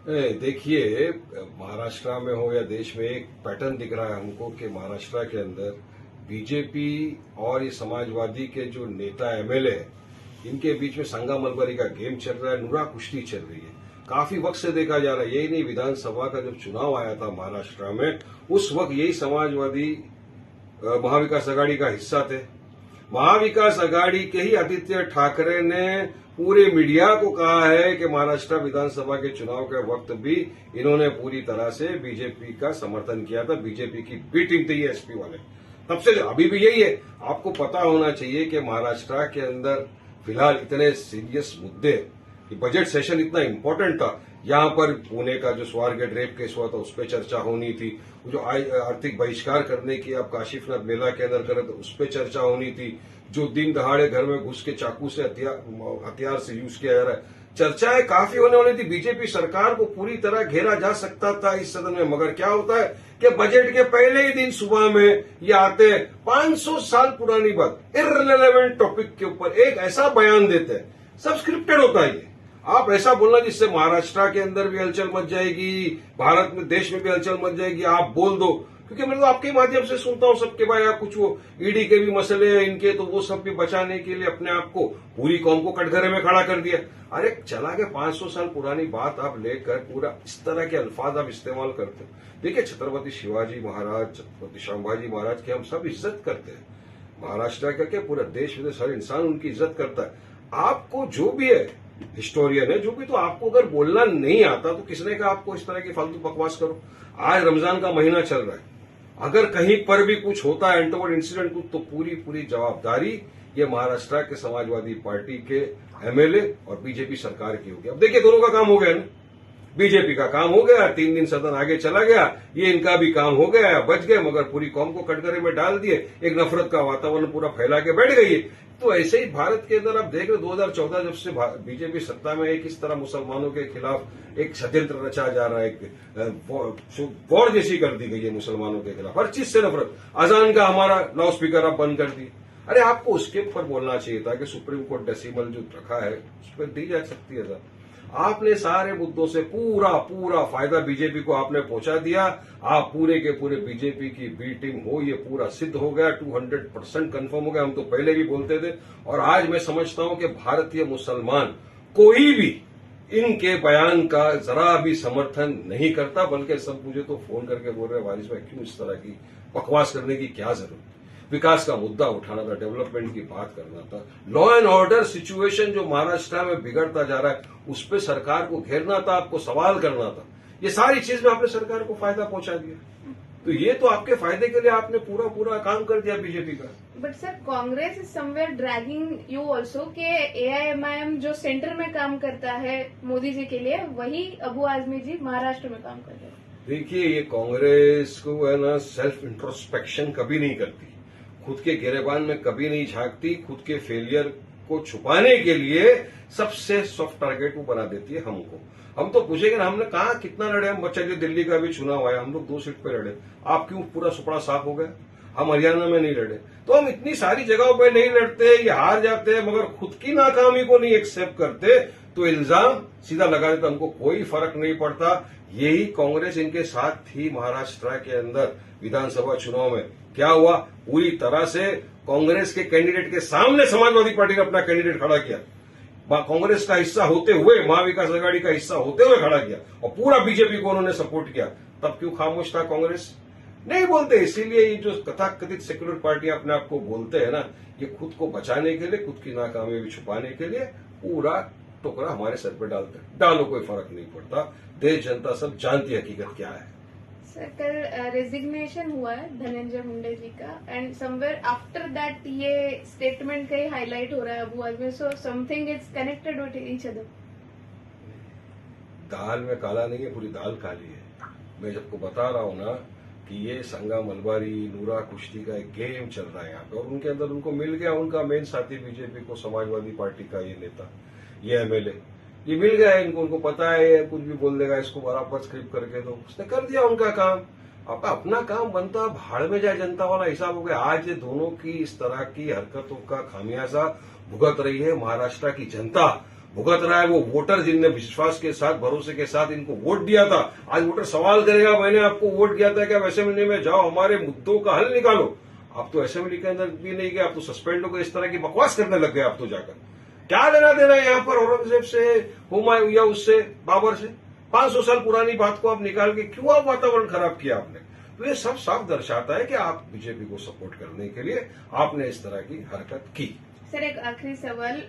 देखिए, महाराष्ट्र में हो या देश में एक पैटर्न दिख रहा है हमको कि महाराष्ट्र के अंदर बीजेपी और ये समाजवादी के जो नेता एमएलए हैं, इनके बीच में संगा मलबरी का गेम चल रहा है, नुरा कुश्ती चल रही है। काफी वक्त से देखा जा रहा है। यही नहीं, विधानसभा का जब चुनाव आया था महाराष्ट्र में, उस वक्त यही समाजवादी महाविकास आघाड़ी का हिस्सा थे। महाविकास आघाड़ी के ही आदित्य ठाकरे ने पूरे मीडिया को कहा है कि महाराष्ट्र विधानसभा के चुनाव के वक्त भी इन्होंने पूरी तरह से बीजेपी का समर्थन किया था। बीजेपी की बी टीम थी ये एसपी वाले। तब से अभी भी यही है। आपको पता होना चाहिए कि महाराष्ट्र के अंदर फिलहाल इतने सीरियस मुद्दे, बजट सेशन इतना इंपॉर्टेंट था। यहां पर पुणे का जो स्वारगेट रेप केस हुआ था उस पर चर्चा होनी थी। जो आर्थिक बहिष्कार करने की अब काशिफनाथ मेला के अंदर करे तो उस पर चर्चा होनी थी। जो दिन दहाड़े घर में घुस के चाकू से हथियार से यूज किया जा रहा है, चर्चाएं काफी होने वाली थी। बीजेपी सरकार को पूरी तरह घेरा जा सकता था इस सदन में, मगर क्या होता है कि बजट के पहले ही दिन सुबह में ये आते हैं 500 साल पुरानी बात, इररिलेवेंट टॉपिक के ऊपर एक ऐसा बयान देते हैं। सब स्क्रिप्टेड होता है ये। आप ऐसा बोलना जिससे महाराष्ट्र के अंदर भी हलचल मच जाएगी, भारत में देश में भी हलचल मच जाएगी, आप बोल दो। क्योंकि मैं तो आपके माध्यम से सुनता हूं सबके भाई, आप कुछ वो ईडी के भी मसले हैं इनके, तो वो सब भी बचाने के लिए अपने आप को, पूरी कौम को कटघरे में खड़ा कर दिया। अरे चला गया 500 साल पुरानी बात आप लेकर पूरा इस तरह के अल्फाज आप इस्तेमाल करते हो। देखिए, छत्रपति शिवाजी महाराज, छत्रपति संभाजी महाराज की हम सब इज्जत करते हैं। महाराष्ट्र का क्या, पूरा देश विदेश हर इंसान उनकी इज्जत करता है। आपको जो भी है, हिस्टोरियन है जो भी, तो आपको अगर बोलना नहीं आता तो किसने कहा आपको इस तरह की फालतू बकवास करो। आज रमजान का महीना चल रहा है, अगर कहीं पर भी कुछ होता है एंटरवर्ड इंसिडेंट कुछ, तो पूरी जवाबदारी ये महाराष्ट्र के समाजवादी पार्टी के एमएलए और बीजेपी सरकार की होगी। अब देखिए, दोनों का काम हो गया ना। बीजेपी का काम हो गया, 3 दिन सदन आगे चला गया, ये इनका भी काम हो गया, बच गए, मगर पूरी कौम को कटघरे में डाल दिए। एक नफरत का वातावरण पूरा फैला के बैठ गई है। तो ऐसे ही भारत के अंदर आप देख रहे 2014 जब से बीजेपी सत्ता में है, किस तरह मुसलमानों के खिलाफ एक षड्यंत्र रचा जा रहा है, एक वॉर जैसी कर दी गई है मुसलमानों के खिलाफ, हर चीज से नफरत। अजान का हमारा लाउड स्पीकर आप बंद कर दी। अरे आपको उसके ऊपर बोलना चाहिए था कि सुप्रीम कोर्ट डेसिमल जो रखा है उस पर दी जा सकती है। आपने सारे मुद्दों से पूरा फायदा बीजेपी को आपने पहुंचा दिया। आप पूरे के पूरे बीजेपी की बी टीम हो, ये पूरा सिद्ध हो गया, 200% कंफर्म हो गया। हम तो पहले भी बोलते थे, और आज मैं समझता हूं कि भारतीय मुसलमान कोई भी इनके बयान का जरा भी समर्थन नहीं करता, बल्कि सब मुझे तो फोन करके बोल रहे हैं, वारिस भाई क्यों इस तरह की बकवास करने की क्या जरूरत। विकास का मुद्दा उठाना था, डेवलपमेंट की बात करना था, लॉ एंड ऑर्डर सिचुएशन जो महाराष्ट्र में बिगड़ता जा रहा है उस पर सरकार को घेरना था, आपको सवाल करना था। ये सारी चीज में आपने सरकार को फायदा पहुंचा दिया। तो ये तो आपके फायदे के लिए आपने पूरा काम कर दिया बीजेपी का। But sir, Congress is somewhere dragging you also के एआईएमआईएम जो सेंटर में काम करता है मोदी जी के लिए, वही अबू आजमी जी महाराष्ट्र में काम कर रहे हैं। देखिए, ये कांग्रेस को है ना, सेल्फ इंट्रोस्पेक्शन कभी नहीं करती, खुद के गिरेबान में कभी नहीं झांकती, खुद के फेलियर को छुपाने के लिए सबसे सॉफ्ट टारगेट वो बना देती है हमको। हम तो पूछेंगे ना, हमने कहा कितना लड़े हम, बच्चा जो दिल्ली का भी चुनाव आया हम लोग 2 सीट पे लड़े, आप क्यों पूरा सुपड़ा साफ हो गया। हम हरियाणा में नहीं लड़े, तो हम इतनी सारी जगहों पे नहीं लड़ते, ये हार जाते हैं, मगर खुद की नाकामी को नहीं एक्सेप्ट करते तो इल्जाम सीधा लगा देते, हमको कोई फर्क नहीं पड़ता। यही कांग्रेस इनके साथ थी महाराष्ट्र के अंदर विधानसभा चुनाव में। क्या हुआ, पूरी तरह से कांग्रेस के कैंडिडेट के सामने समाजवादी पार्टी ने अपना कैंडिडेट खड़ा किया, कांग्रेस का हिस्सा होते हुए, महाविकास आघाड़ी का हिस्सा होते हुए खड़ा किया, और पूरा बीजेपी को उन्होंने सपोर्ट किया। तब क्यों खामोश था कांग्रेस? नहीं बोलते। इसीलिए ये जो तथाकथित सेक्युलर पार्टियां अपने आप को बोलते हैं ना, ये खुद को बचाने के लिए, खुद की नाकामी भी छुपाने के लिए पूरा टोकरा हमारे सर पे डालते हैं। डालो, कोई फर्क नहीं पड़ता, देश जनता सब जानती है हकीकत क्या है। सर, कल रेजिग्नेशन हुआ है धनंजय मुंडे जी का, एंड समवेयर आफ्टर दैट ये स्टेटमेंट का ही हाईलाइट हो रहा है Abu Azmi, so something is connected with each other. दाल में काला नहीं है, पूरी दाल काली है। मैं सबको बता रहा हूं ना कि ये संगा मलबारी, नूरा कुश्ती का एक गेम चल रहा है यहाँ पे, और उनके अंदर उनको मिल गया उनका मेन साथी बीजेपी को, समाजवादी पार्टी का ये नेता, ये एमएलए, ये मिल गया है इनको। उनको पता है कुछ भी बोल देगा इसको बराबर स्क्रिप्ट करके, तो उसने कर दिया उनका काम। आपका अपना काम बनता, भाड़ में जाए जनता वाला हिसाब हो गया। आज ये दोनों की इस तरह की हरकतों का खामियाजा भुगत रही है महाराष्ट्र की जनता। भुगत रहा है वो वोटर जिनने विश्वास के साथ भरोसे के साथ इनको वोट दिया था। आज वोटर सवाल करेगा मैंने आपको वोट दिया था कि आप असेंबली में जाओ हमारे मुद्दों का हल निकालो। आप तो असेंबली के अंदर भी नहीं गए, आप तो सस्पेंड हो गए, इस तरह की बकवास करने लग गए आप तो जाकर। क्या लेना देना यहाँ पर औरंगजेब से, हुमायूं या उससे, बाबर से? 500 साल पुरानी बात को आप निकाल के क्यों आप वातावरण खराब किया आपने? तो ये सब साफ दर्शाता है कि आप बीजेपी को सपोर्ट करने के लिए आपने इस तरह की हरकत की। सर एक आखिरी सवाल,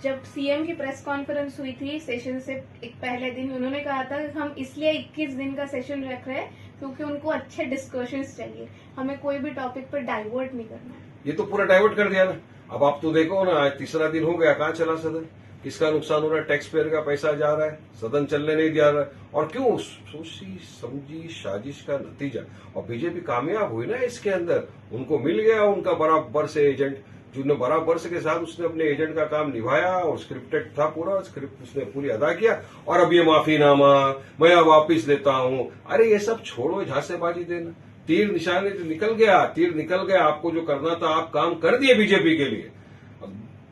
जब सीएम की प्रेस कॉन्फ्रेंस हुई थी सेशन से एक पहले दिन, उन्होंने कहा था कि हम इसलिए 21 दिन का सेशन रख रहे हैं क्योंकि उनको अच्छे डिस्कशंस चाहिए, हमें कोई भी टॉपिक पर डाइवर्ट नहीं करना है। ये तो पूरा डाइवर्ट कर दिया ना। अब आप तो देखो ना, आज तीसरा दिन हो गया, कहाँ चला सदन? किसका नुकसान हो रहा है? टैक्स पेयर का पैसा जा रहा है, सदन चलने नहीं दिया रहा है। और क्यों? सोची समझी साजिश का नतीजा। और बीजेपी कामयाब हुई ना इसके अंदर, उनको मिल गया उनका बराबर से एजेंट, जिन्होंने बराबर से के साथ उसने अपने एजेंट का काम निभाया और स्क्रिप्टेड था पूरा, स्क्रिप्ट उसने पूरी अदा किया। और अब ये माफीनामा मैं वापिस लेता हूं, अरे ये सब छोड़ो, झांसेबाजी देना। तीर निशाने निकल गया, तीर निकल गया। आपको जो करना था आप काम कर दिए बीजेपी के लिए।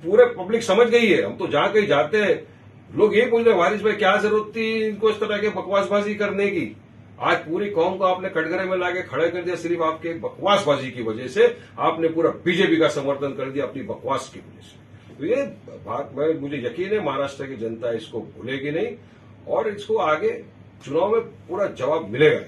पूरे पब्लिक समझ गई है। हम तो जहां कहीं जाते हैं लोग ये बोल रहे वारिस भाई क्या जरूरत थी इनको इस तरह के बकवासबाजी करने की? आज पूरी कौम को आपने कटघरे में लाके खड़े कर दिया सिर्फ आपके बकवासबाजी की वजह से। आपने पूरा बीजेपी का समर्थन कर दिया अपनी बकवास की वजह से। तो ये बात मुझे यकीन है महाराष्ट्र की जनता इसको भूलेगी नहीं और इसको आगे चुनाव में पूरा जवाब मिलेगा।